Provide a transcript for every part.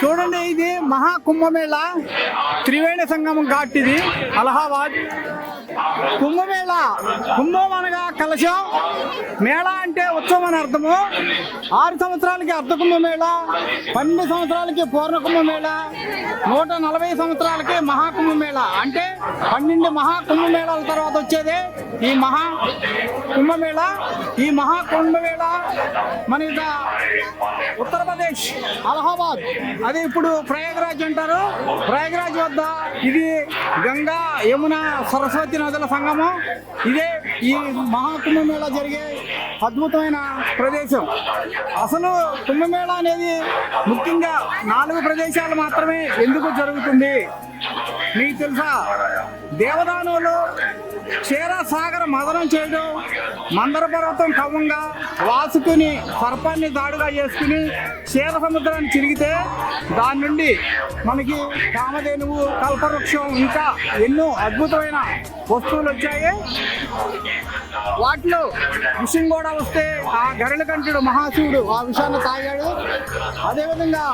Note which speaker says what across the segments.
Speaker 1: చూడండి, ఇది మహాకుంభమేళ త్రివేణి సంగమం ఘాట్. ఇది అలహాబాద్ కుంభమేళ. కుంభం అనగా కలశం, మేళ అంటే ఉత్సవం అని అర్థము. 6 సంవత్సరాలకి అర్ధ కుంభమేళ, 12 సంవత్సరాలకి పూర్ణ కుంభమేళ, 140 సంవత్సరాలకి మహాకుంభమేళ. అంటే 12 మహాకుంభమేళాల తర్వాత వచ్చేదే ఈ మహాకుంభమేళ. ఈ మహాకుంభమేళ మన ఉత్తరప్రదేశ్ అలహాబాద్, అది ఇప్పుడు ప్రయాగరాజ్ అంటారు. ప్రయాగరాజ్ వద్ద ఇది గంగా, యమున, సరస్వతి నదుల సంగమం. ఇదే ఈ మహాకుంభమేళ జరిగే అద్భుతమైన ప్రదేశం. అసలు కుంభమేళ అనేది ముఖ్యంగా 4 ప్రదేశాలు మాత్రమే ఎందుకు జరుగుతుంది మీకు తెలుసా? దేవదానంలో క్షీరసాగర మదనం చేయడం, మందర పర్వతం కవ్వంగా వాసుకుని సర్పాన్ని దాడుగా చేసుకుని క్షీర సముద్రాన్ని చిరిగితే దాని నుండి మనకి కామధేనువు, కల్పవృక్షం, ఇంకా ఎన్నో అద్భుతమైన వస్తువులు వచ్చాయి. వాటిలో విషం కూడా వస్తే ఆ గరళకంఠుడు మహాశివుడు ఆ విషయాన్ని తాగాడు. అదేవిధంగా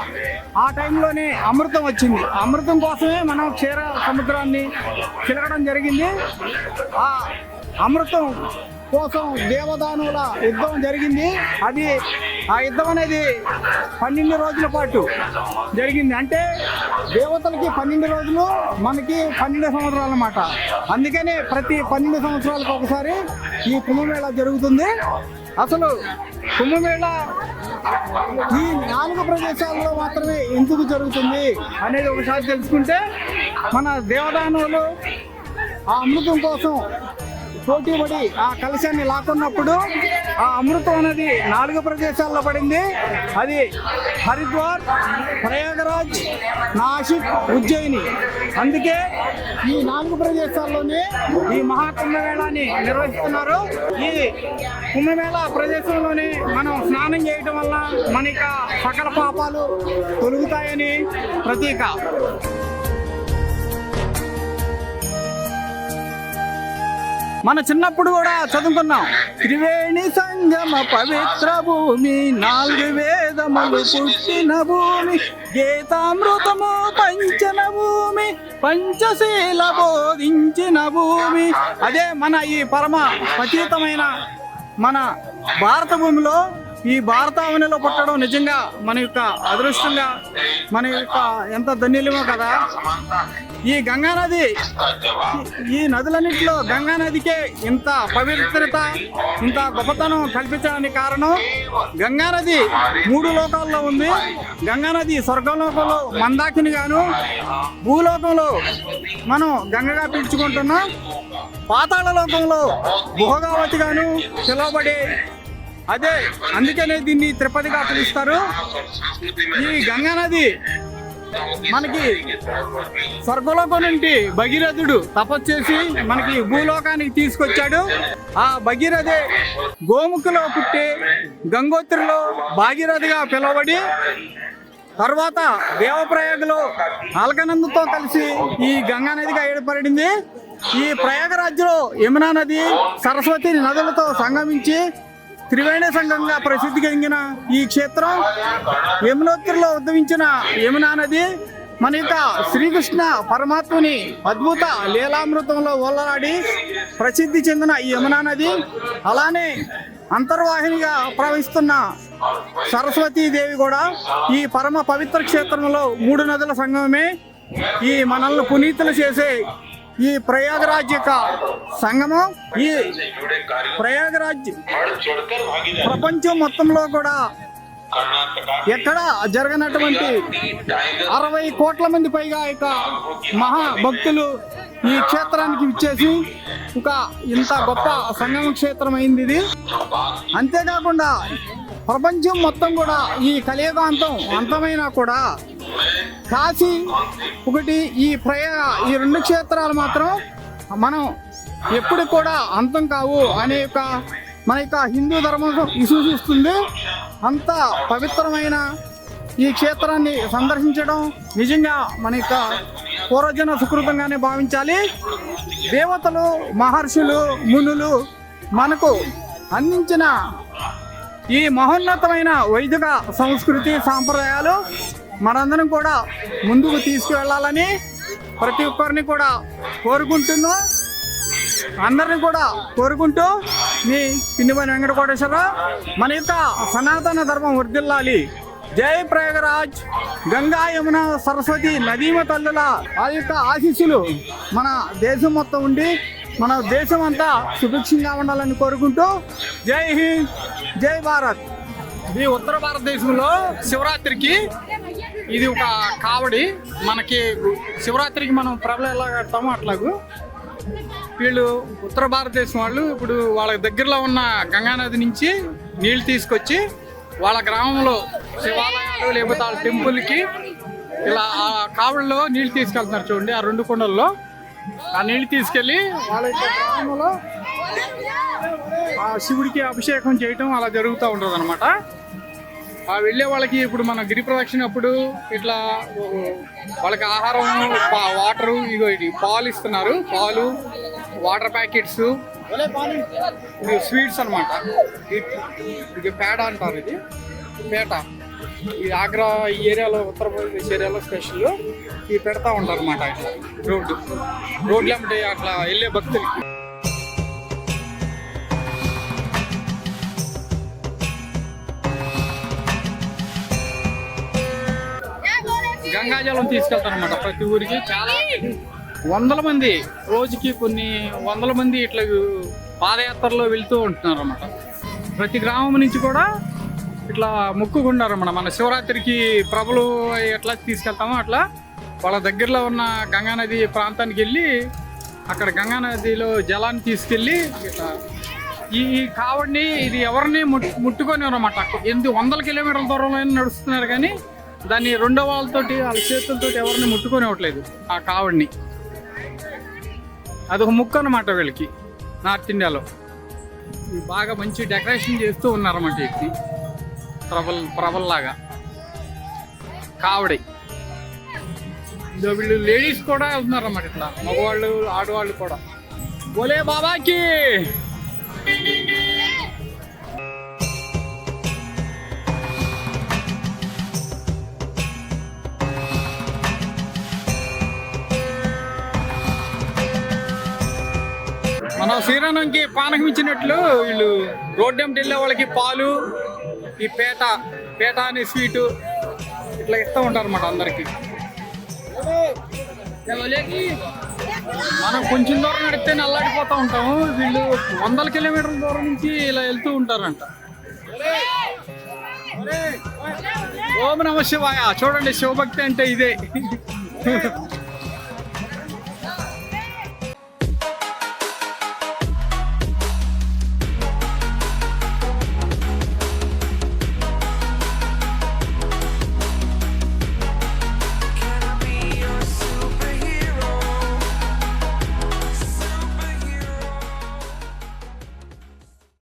Speaker 1: ఆ టైంలోనే అమృతం వచ్చింది. అమృతం కోసమే మనం క్షీర సముద్రాన్ని చిలకడం జరిగింది. ఆ అమృతం కోసం దేవదానుల యుద్ధం జరిగింది. ఆ యుద్ధం అనేది 12 రోజుల పాటు జరిగింది. అంటే దేవతలకి 12 రోజులు, మనకి 12 సంవత్సరాలు అన్నమాట. అందుకనే ప్రతి 12 సంవత్సరాలకు ఒకసారి ఈ కుంభమేళ జరుగుతుంది. అసలు కుంభమేళ ఈ 4 ప్రదేశాల్లో మాత్రమే ఎందుకు జరుగుతుంది అనేది ఒకసారి తెలుసుకుంటే, మన దేవదానులు ఆ అమృతం కోసం పోటీపడి ఆ కలశాన్ని లాక్కున్నప్పుడు ఆ అమృతం అనేది 4 ప్రదేశాల్లో పడింది. అది హరిద్వార్, ప్రయాగరాజ్, నాసిక్, ఉజ్జయిని. అందుకే ఈ 4 ప్రదేశాల్లోనే ఈ మహాకుంభమేళాన్ని నిర్వహిస్తున్నారు. ఈ కుంభమేళ ప్రదేశంలోనే మనం స్నానం చేయటం వల్ల మనకి సకల పాపాలు తొలుగుతాయని ప్రతీక. మన చిన్నప్పుడు కూడా చదువుకున్నాం, త్రివేణి సంగమ పవిత్ర భూమి, 4 వేదములు పుట్టిన భూమి, గీతామృతము పంచన భూమి, పంచశీల బోధించిన భూమి. అదే మన ఈ పరమ పతితమైన మన భారత భూమిలో, ఈ భారతావనిలో పుట్టడం నిజంగా మన యొక్క అదృష్టంగా, మన యొక్క ఎంత ధన్యులమో కదా. ఈ గంగానది, ఈ నదులన్నింటిలో గంగానదికే ఇంత పవిత్రత, ఇంత గొప్పతనం కల్పించడానికి కారణం గంగానది 3 లోకాల్లో ఉంది. గంగానది స్వర్గలోకంలో మందాకిని గాను, భూలోకంలో మనం గంగగా పిలుచుకుంటున్నాం, పాతాళ లోకంలో భోగావతి గాను పిలువబడే, అదే అందుకనే దీన్ని తిరుపతిగా పిలుస్తారు. ఈ గంగానది మనకి స్వర్గలోకం నుండి భగీరథుడు తపస్సు చేసి మనకి భూలోకానికి తీసుకొచ్చాడు. ఆ భగీరథే గోముఖలో పుట్టి గంగోత్రిలో భాగీరథిగా పిలువబడి, తర్వాత దేవప్రయాగలో అలకనందతో కలిసి ఈ గంగానదిగా ఏర్పడింది. ఈ ప్రయాగరాజ్లో యమునా నది, సరస్వతి నదులతో సంగమించి త్రివేణి సంగంగా ప్రసిద్ధి కలిగిన ఈ క్షేత్రం, యమునోత్రిలో ఉద్భవించిన యమునా నది మన యొక్క శ్రీకృష్ణ పరమాత్ముని అద్భుత లీలామృతంలో ఓలలాడి ప్రసిద్ధి చెందిన ఈ యమునా నది, అలానే అంతర్వాహినిగా ప్రవహిస్తున్న సరస్వతీదేవి కూడా ఈ పరమ పవిత్ర క్షేత్రంలో 3 నదుల సంగమమే. ఈ మనల్ని పునీతులు చేసే ఈ ప్రయాగరాజ్ యొక్క సంగమం, ఈ ప్రయాగరాజ్ ప్రపంచం మొత్తంలో కూడా ఎక్కడ జరగనటువంటి 60 కోట్ల మంది పైగా యొక్క మహాభక్తులు ఈ క్షేత్రానికి ఇచ్చేసి ఒక ఇంత గొప్ప సంగమ క్షేత్రం అయింది ఇది. అంతేకాకుండా ప్రపంచం మొత్తం కూడా ఈ కలియుగాంతం అంతమైనా కూడా కాశీ ఒకటి, ఈ ఈ 2 క్షేత్రాలు మాత్రం మనం ఎప్పుడు కూడా అంతం కావు అనే మన యొక్క హిందూ ధర్మం విశ్వసిస్తుంది. అంత పవిత్రమైన ఈ క్షేత్రాన్ని సందర్శించడం నిజంగా మన యొక్క పూర్వజన సుకృతంగానే భావించాలి. దేవతలు, మహర్షులు, మునులు మనకు అందించిన ఈ మహోన్నతమైన వైదిక సంస్కృతి సాంప్రదాయాలు మనందరం కూడా ముందుకు తీసుకువెళ్ళాలని ప్రతి ఒక్కరిని కూడా కోరుకుంటున్నాం. అందరిని కూడా కోరుకుంటూ మీ పిన్నిమని వెంకట కోటేశ్వరరావు. మన యొక్క సనాతన ధర్మం వర్ధిల్లాలి. జై ప్రయాగరాజ్, గంగా యమున సరస్వతి నదీమ తల్లుల ఆ యొక్క ఆశీస్సులు మన దేశం మొత్తం ఉండి మన దేశం అంతా సుభిక్షంగా ఉండాలని కోరుకుంటూ జై హింద్, జై భారత్. ఈ ఉత్తర భారతదేశంలో శివరాత్రికి ఇది ఒక కావడి. మనకి శివరాత్రికి మనం ప్రభలు ఎలా కడతామో అట్లాగూ వీళ్ళు ఉత్తర భారతదేశం వాళ్ళు ఇప్పుడు వాళ్ళ దగ్గరలో ఉన్న గంగానది నుంచి నీళ్లు తీసుకొచ్చి వాళ్ళ గ్రామంలో శివాలయాలు లేకపోతే వాళ్ళ టెంపుల్కి ఇలా ఆ కావడిలో నీళ్లు తీసుకెళ్తున్నారు చూడండి. ఆ 2 కుండల్లో ఆ నీళ్లు తీసుకెళ్ళి వాళ్ళ యొక్క గ్రామంలో ఆ శివుడికి అభిషేకం చేయటం అలా జరుగుతూ ఉంటుంది అనమాట. ఆ వెళ్ళే వాళ్ళకి ఇప్పుడు మన గిరి ప్రదక్షిణ అప్పుడు ఇట్లా వాళ్ళకి ఆహారం, వాటరు, ఇగో ఇది పాలు ఇస్తున్నారు. పాలు, వాటర్ ప్యాకెట్స్, స్వీట్స్ అనమాట. ఇది పేడ అంటారు. ఇది పేట. ఈ ఆగ్రా ఈ ఏరియాలో, ఉత్తరప్రదేశ్ ఏరియాలో స్పెషల్ ఇవి పెడతా ఉంటారు అనమాట. రోడ్లు అంటే అట్లా వెళ్ళే భక్తులకి. గంగాజలం తీసుకెళ్తారనమాట ప్రతి ఊరికి. చాలా వందల మంది, రోజుకి కొన్ని వందల మంది ఇట్లా పాదయాత్రలో వెళ్తూ ఉంటున్నారు అన్నమాట. ప్రతి గ్రామం నుంచి కూడా ఇట్లా మొక్కుకుంటారన్నమాట. మన శివరాత్రికి ప్రభలు ఎట్లా తీసుకెళ్తామో అట్లా వాళ్ళ దగ్గరలో ఉన్న గంగానది ప్రాంతానికి వెళ్ళి అక్కడ గంగానదిలో జలాన్ని తీసుకెళ్ళి ఇట్లా ఈ కావడిని ఇది ఎవరిని ముట్టుకొని అన్నమాట. 800 కిలోమీటర్ల దూరంలో నడుస్తున్నారు కానీ దాన్ని రెండో వాళ్ళతోటి వాళ్ళ చేతులతో ఎవరిని ముట్టుకొనివ్వట్లేదు ఆ కావడిని. అదొక ముక్క అన్నమాట వీళ్ళకి. నార్త్ ఇండియాలో బాగా మంచి డెకరేషన్ చేస్తూ ఉన్నారన్నమాట. ఇది ప్రభల్లాగా కావడి. వీళ్ళు లేడీస్ కూడా వెళ్తున్నారన్నమాట. ఇట్లా మగవాళ్ళు, ఆడవాళ్ళు కూడా. బోలే బాబాకి. మనం శ్రీరామంకి పానకం ఇచ్చినట్లు వీళ్ళు రోడ్డు వెంట వెళ్ళే వాళ్ళకి పాలు, ఈ పేట అనే స్వీటు ఇట్లా ఇస్తూ ఉంటారు అన్నమాట అందరికి. మనం కొంచెం దూరం నడిస్తే అల్లాడిపోతూ ఉంటాము. వీళ్ళు 100 కిలోమీటర్ల దూరం నుంచి ఇలా వెళ్తూ ఉంటారంట. ఓం నమః శివాయ. చూడండి, శివభక్తి అంటే ఇదే.